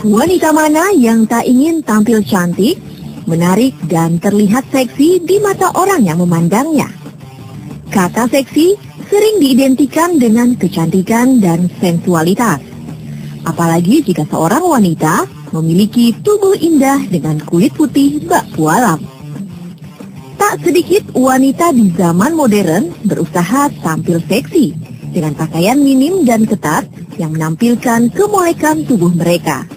Wanita mana yang tak ingin tampil cantik, menarik dan terlihat seksi di mata orang yang memandangnya? Kata seksi sering diidentikan dengan kecantikan dan sensualitas. Apalagi jika seorang wanita memiliki tubuh indah dengan kulit putih bak pualam. Tak sedikit wanita di zaman modern berusaha tampil seksi dengan pakaian minim dan ketat yang menampilkan kemolekan tubuh mereka.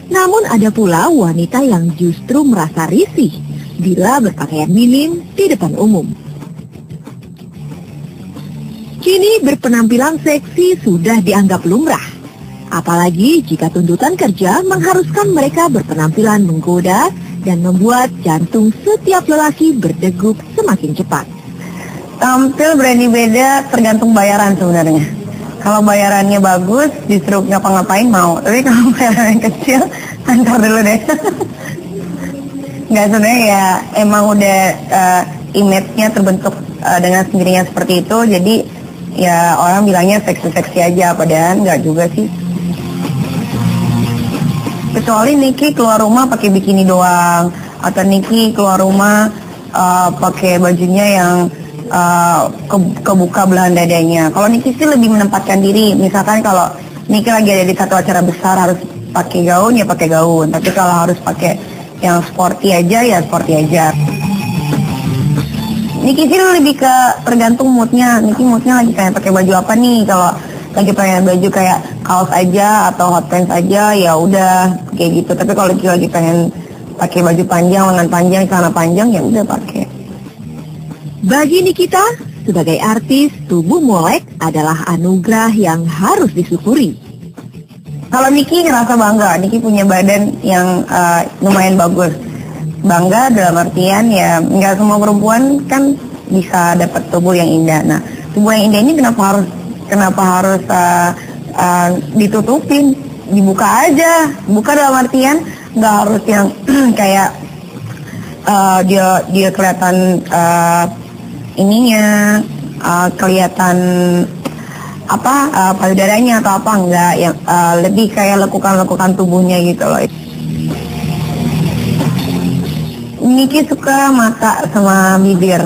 Namun ada pula wanita yang justru merasa risih bila berpakaian minim di depan umum. Kini berpenampilan seksi sudah dianggap lumrah. Apalagi jika tuntutan kerja mengharuskan mereka berpenampilan menggoda dan membuat jantung setiap lelaki berdegup semakin cepat. Tampil berani beda tergantung bayaran sebenarnya. Kalau bayarannya bagus, justru ngapa-ngapain mau. Tapi kalau bayarannya kecil, antar dulu deh. Nggak, sebenarnya ya emang udah image-nya terbentuk dengan sendirinya seperti itu. Jadi ya orang bilangnya seksi-seksi aja, padahal nggak juga sih. Kecuali Niki keluar rumah pakai bikini doang, atau Niki keluar rumah pakai bajunya yang kebuka belahan dadanya. Kalau Niki sih lebih menempatkan diri. Misalkan kalau Niki lagi ada di satu acara besar harus pakai gaun, ya pakai gaun. Tapi kalau harus pakai yang sporty aja, ya sporty aja. Niki sih lebih ke tergantung moodnya. Niki moodnya lagi kayak pakai baju apa nih. Kalau lagi pengen baju kayak kaos aja atau hot pants aja, ya udah kayak gitu. Tapi kalau lagi pengen pakai baju panjang, lengan panjang, celana panjang, ya udah pakai. Bagi Nikita, sebagai artis, tubuh molek adalah anugerah yang harus disyukuri. Kalau Niki ngerasa bangga, Niki punya badan yang lumayan bagus. Bangga dalam artian ya nggak semua perempuan kan bisa dapat tubuh yang indah. Nah, tubuh yang indah ini kenapa harus ditutupin, dibuka aja. Buka dalam artian nggak harus yang kayak dia kelihatan ininya, kelihatan payudaranya atau apa, enggak, yang lebih kayak lekukan tubuhnya gitu loh. Niki suka mata sama bibir.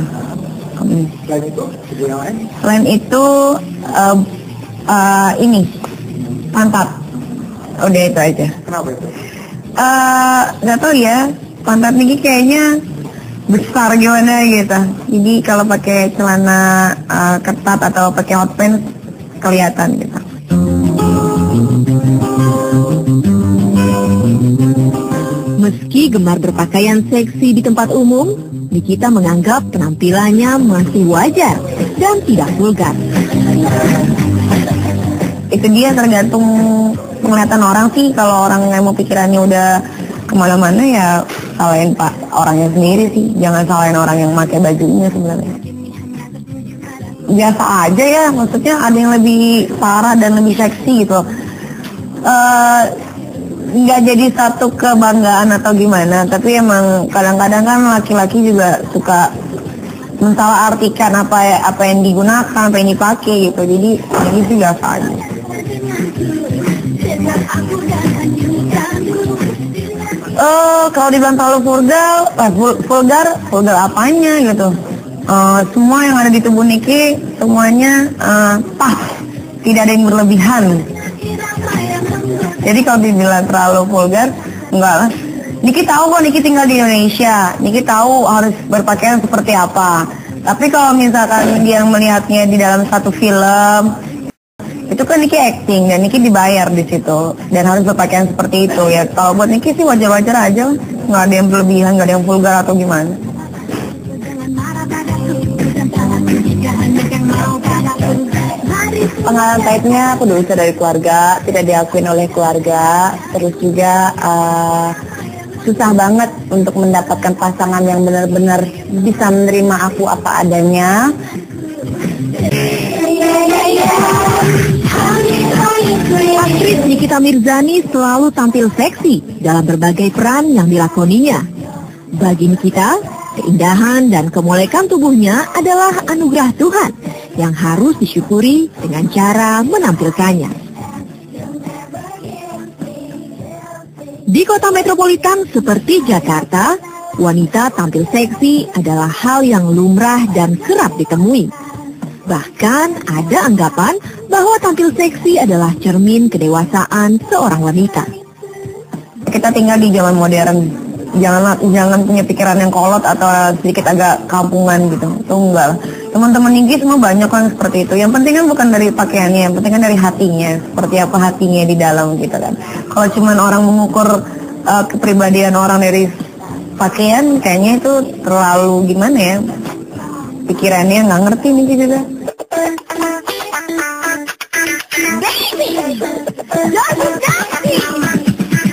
Selain itu, yang lain? Selain itu ini pantat. Udah itu aja. Kenapa itu? Gak tau ya, pantat Niki kayaknya besar gimana gitu. Jadi kalau pakai celana ketat atau pakai hot pants kelihatan gitu. Meski gemar berpakaian seksi di tempat umum, Nikita menganggap penampilannya masih wajar dan tidak vulgar. Itu dia tergantung penglihatan orang sih. Kalau orang yang mau pikirannya udah kemana-mana ya salahin orangnya sendiri sih. Jangan salahin orang yang pakai bajunya sebenarnya. Biasa aja ya, maksudnya ada yang lebih parah dan lebih seksi gitu. Nggak jadi satu kebanggaan atau gimana, tapi emang kadang-kadang kan laki-laki juga suka mensalahartikan apa yang digunakan, apa yang dipakai gitu. Jadi itu biasa aja. Kalau dibilang terlalu vulgar apanya gitu. Semua yang ada di tubuh Niki semuanya pas, tidak ada yang berlebihan. Jadi kalau dibilang terlalu vulgar, enggak lah. Niki tahu kok, Niki tinggal di Indonesia. Niki tahu harus berpakaian seperti apa. Tapi kalau misalkan dia melihatnya di dalam satu film, itu kan Niki acting dan Niki dibayar di situ dan harus berpakaian seperti itu. Ya kalau buat Niki sih wajar-wajar aja, nggak ada yang berlebihan, nggak ada yang vulgar atau gimana. Pengalaman pahitnya aku diusir dari keluarga, tidak diakuin oleh keluarga, terus juga susah banget untuk mendapatkan pasangan yang benar-benar bisa menerima aku apa adanya. Aktris Nikita Mirzani selalu tampil seksi dalam berbagai peran yang dilakoninya. Bagi Nikita, keindahan dan kemolekan tubuhnya adalah anugerah Tuhan yang harus disyukuri dengan cara menampilkannya. Di kota metropolitan seperti Jakarta, wanita tampil seksi adalah hal yang lumrah dan kerap ditemui. Bahkan ada anggapan bahwa tampil seksi adalah cermin kedewasaan seorang wanita. Kita tinggal di zaman modern, jangan punya pikiran yang kolot atau sedikit agak kampungan gitu. Itu enggak lah. Teman-teman Ningki semua banyak kan seperti itu. Yang penting kan bukan dari pakaiannya, yang penting kan dari hatinya. Seperti apa hatinya di dalam gitu kan. Kalau cuman orang mengukur kepribadian orang dari pakaian, kayaknya itu terlalu gimana ya? Pikirannya nggak ngerti Ningki juga.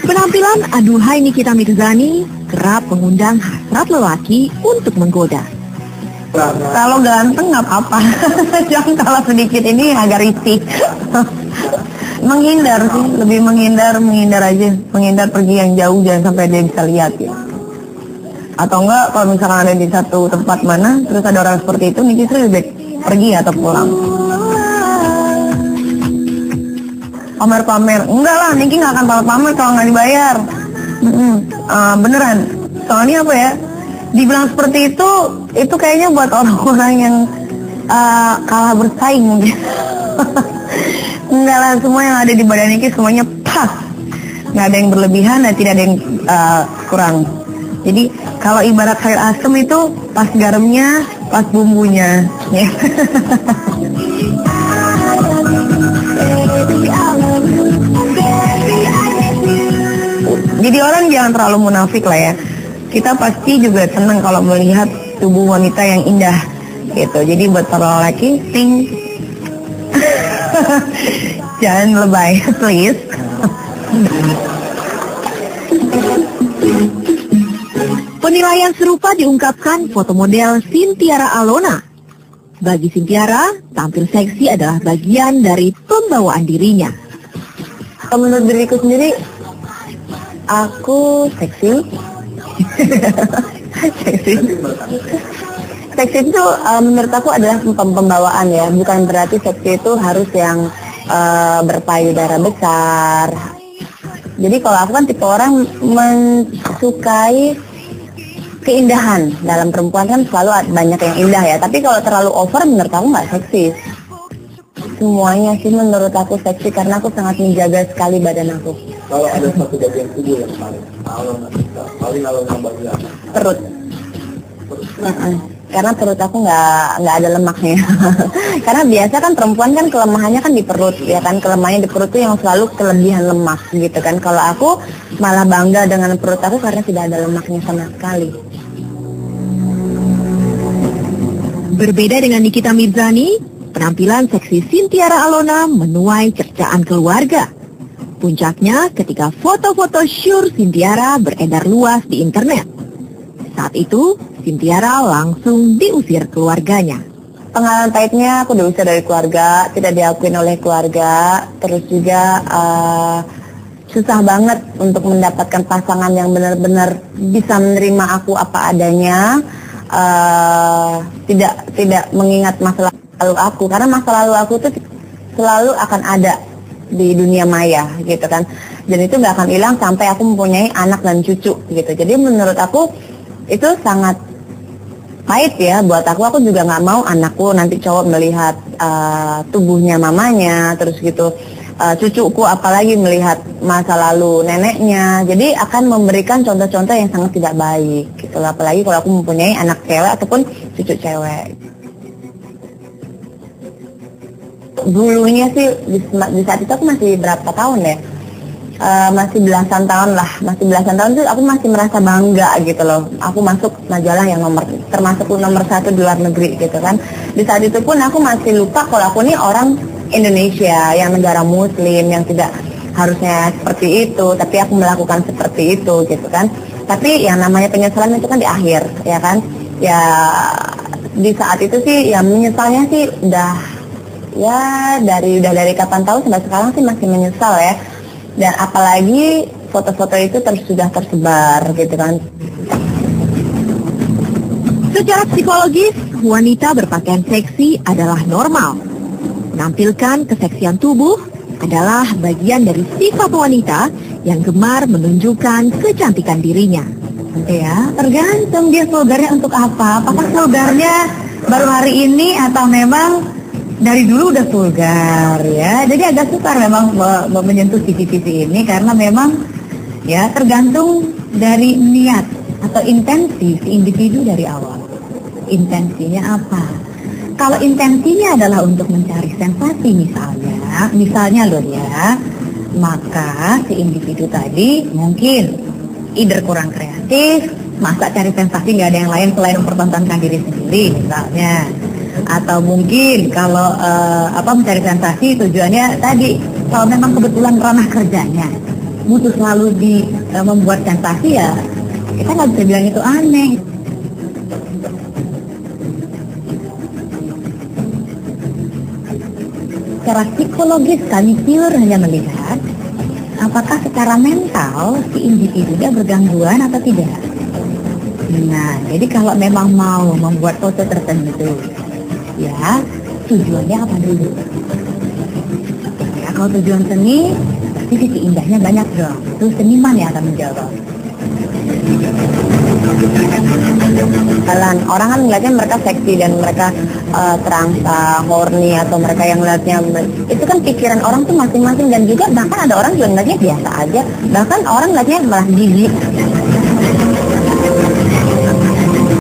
Penampilan Aduhai Nikita Mirzani kerap mengundang hasrat lelaki untuk menggoda. Kalau ganteng nggak apa-apa, jangan kalau sedikit ini agak risih. Menghindar sih, lebih menghindar aja, menghindar pergi yang jauh, jangan sampai dia bisa lihat ya. Atau enggak kalau misalkan ada di satu tempat mana, terus ada orang seperti itu, Niki lebih baik pergi atau pulang. Pamer-pamer, enggak lah, Niki nggak akan pamer kalau nggak dibayar. Beneran, soalnya apa ya? Dibilang seperti itu kayaknya buat orang-orang yang kalah bersaing mungkin. Enggak lah, semua yang ada di badan Niki semuanya pas, nggak ada yang berlebihan dan tidak ada yang kurang. Jadi kalau ibarat sayur asem itu pas garamnya, pas bumbunya. Jadi orang jangan terlalu munafik lah ya. Kita pasti juga senang kalau melihat tubuh wanita yang indah gitu. Jadi buat para laki, ting, jangan lebay, please. Penilaian serupa diungkapkan foto model Sintiara Alona. Bagi Sintiara, tampil seksi adalah bagian dari pembawaan dirinya. Menurut diriku sendiri, aku seksi. Seksi itu menurut aku adalah pembawaan ya, bukan berarti seksi itu harus yang berpayudara besar. Jadi kalau aku kan tipe orang mensukai keindahan. Dalam perempuan kan selalu banyak yang indah ya, tapi kalau terlalu over menurut aku nggak seksi. Semuanya sih menurut aku seksi karena aku sangat menjaga sekali badan aku. Kalau ada satu bagian tubuh yang paling bagian perut. Karena perut aku nggak ada lemaknya. Karena biasa kan perempuan kan kelemahannya kan di perut ya kan, kelemahannya di perut tuh yang selalu kelebihan lemak gitu kan. Kalau aku malah bangga dengan perut aku karena tidak ada lemaknya sama sekali. Berbeda dengan Nikita Mirzani, penampilan seksi Sintiara Alona menuai cercaan keluarga. Puncaknya ketika foto-foto syur Sintiara beredar luas di internet. Saat itu, Sintiara langsung diusir keluarganya. Pengalaman pahitnya aku diusir dari keluarga, tidak diakuin oleh keluarga, terus juga susah banget untuk mendapatkan pasangan yang benar-benar bisa menerima aku apa adanya, tidak mengingat masa lalu aku, karena masa lalu aku tuh selalu akan ada di dunia maya gitu kan, dan itu nggak akan hilang sampai aku mempunyai anak dan cucu gitu. Jadi menurut aku itu sangat pahit ya buat aku juga nggak mau anakku nanti cowok melihat tubuhnya mamanya, terus gitu cucuku apalagi melihat masa lalu neneknya, jadi akan memberikan contoh-contoh yang sangat tidak baik gitu, apalagi kalau aku mempunyai anak cewek ataupun cucu cewek. Dulunya sih di saat itu aku masih berapa tahun ya, masih belasan tahun lah, tuh aku masih merasa bangga gitu loh. Aku masuk majalah yang termasuk nomor 1 di luar negeri gitu kan. Di saat itu pun aku masih lupa kalau aku nih orang Indonesia yang negara muslim yang tidak harusnya seperti itu, tapi aku melakukan seperti itu gitu kan. Tapi yang namanya penyesalan itu kan di akhir ya kan. Ya di saat itu sih ya menyesalnya sih udah dari kapan tahu sampai sekarang sih masih menyesal ya. Dan apalagi foto-foto itu sudah tersebar gitu kan. Secara psikologis, wanita berpakaian seksi adalah normal. Menampilkan keseksian tubuh adalah bagian dari sifat wanita yang gemar menunjukkan kecantikan dirinya. Ya, tergantung dia vulgarnya untuk apa. Apakah vulgarnya baru hari ini atau memang dari dulu udah vulgar ya. Jadi agak sukar memang menyentuh sisi-sisi ini karena memang ya tergantung dari niat atau intensi si individu dari awal. Intensinya apa? Kalau intensinya adalah untuk mencari sensasi misalnya loh ya, maka si individu tadi mungkin either kurang kreatif, masa cari sensasi nggak ada yang lain selain mempertontonkan diri sendiri misalnya, atau mungkin kalau mencari sensasi tujuannya tadi kalau memang kebetulan ranah kerjanya butuh selalu membuat sensasi ya kita nggak bisa bilang itu aneh. Secara psikologis kami pure hanya melihat apakah secara mental si individu dia bergangguan atau tidak. Nah, jadi kalau memang mau membuat foto tertentu, ya tujuannya apa dulu? Ya, kalau tujuan seni, pasti sisi indahnya banyak dong. Itu seniman yang akan menjawab. Orang kan melihatnya mereka seksi dan mereka terangsang, horny, atau mereka yang melihatnya itu kan pikiran orang tuh masing-masing, dan juga bahkan ada orang juga melihatnya biasa aja, bahkan orang melihatnya malah jijik